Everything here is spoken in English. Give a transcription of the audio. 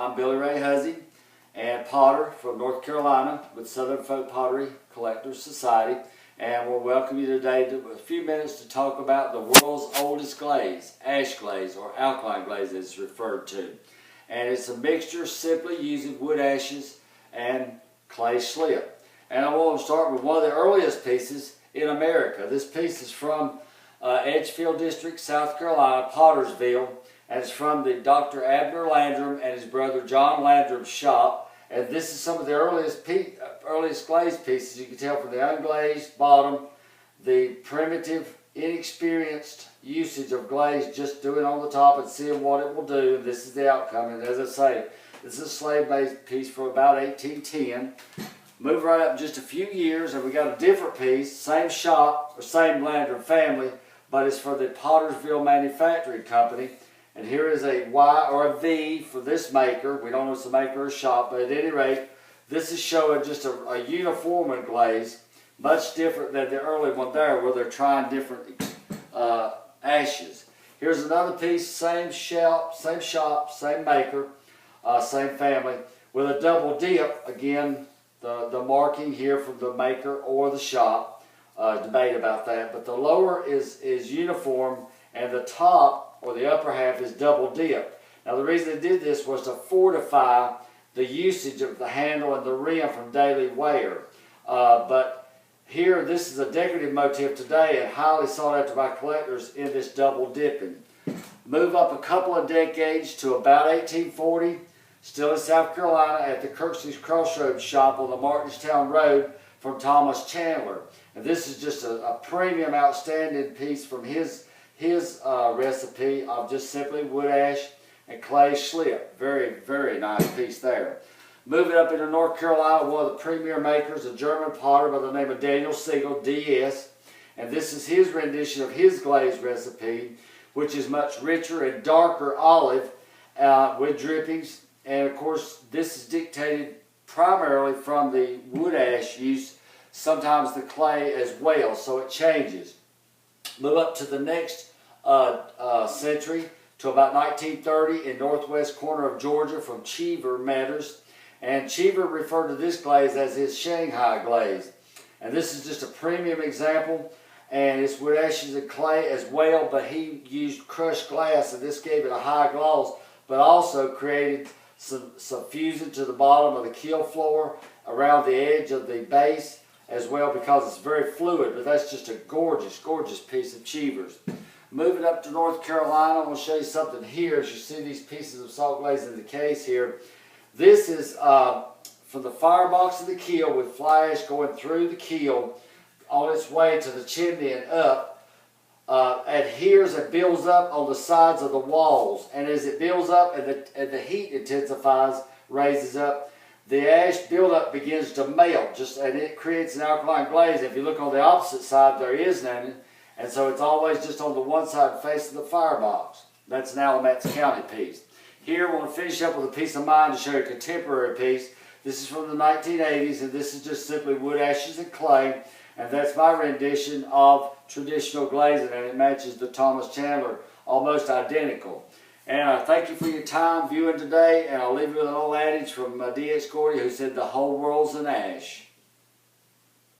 I'm Billy Ray Huzzy, and potter from North Carolina with Southern Folk Pottery Collectors Society. And we'll welcome you today to a few minutes to talk about the world's oldest glaze, ash glaze, or alkaline glaze as it's referred to. And it's a mixture simply using wood ashes and clay slip. And I want to start with one of the earliest pieces in America. This piece is from Edgefield District, South Carolina, Pottersville. And it's from the Dr. Abner Landrum and his brother John Landrum's shop. And this is some of the earliest glaze pieces. You can tell from the unglazed bottom, the primitive, inexperienced usage of glaze, just doing on the top and seeing what it will do. And this is the outcome. And as I say, this is a slave-made piece from about 1810. Move right up just a few years, and we got a different piece, same shop, or same Landrum family, but it's for the Pottersville Manufacturing Company. And here is a Y or a V for this maker. We don't know if it's a maker or a shop, but at any rate, this is showing just a uniform glaze, much different than the early one there where they're trying different ashes. Here's another piece, same shop, same maker, same family, with a double dip. Again, the marking here from the maker or the shop. Debate about that. But the lower is uniform, and the top or the upper half is double dip. Now the reason they did this was to fortify the usage of the handle and the rim from daily wear. But here, this is a decorative motif today and highly sought after by collectors in this double dipping. Move up a couple of decades to about 1840, still in South Carolina at the Kirksey's Crossroads shop on the Martinstown Road from Thomas Chandler. And this is just a premium, outstanding piece from his recipe of just simply wood ash and clay slip. Very, very nice piece there. Moving up into North Carolina, one of the premier makers, a German potter by the name of Daniel Siegel, DS. And this is his rendition of his glaze recipe, which is much richer and darker olive with drippings. And of course, this is dictated primarily from the wood ash use, sometimes the clay as well, so it changes. Move up to the next century to about 1930 in northwest corner of Georgia from Cheever Matters. And Cheever referred to this glaze as his Shanghai glaze. And this is just a premium example, and it's wood ashes and clay as well, but he used crushed glass, and this gave it a high gloss, but also created some fusion to the bottom of the keel floor around the edge of the base as well, because it's very fluid. But that's just a gorgeous, gorgeous piece of Cheever's. Moving up to North Carolina, I'm going to show you something here. As you see these pieces of salt glaze in the case here, this is from the firebox of the keel with fly ash going through the keel on its way to the chimney and up. Adheres and builds up on the sides of the walls, and as it builds up and the heat intensifies, raises up, the ash buildup begins to melt, and it creates an alkaline glaze. If you look on the opposite side, there is none, and so it's always just on the one side face of the firebox. That's an Alamance County piece. Here we're going to finish up with a piece of mine to show you a contemporary piece. This is from the 1980s, and this is just simply wood ashes and clay, and that's my rendition of traditional glazing, and it matches the Thomas Chandler almost identical. And I thank you for your time viewing today, and I'll leave you with an old adage from D.H. Gordy, who said, "The whole world's an ash."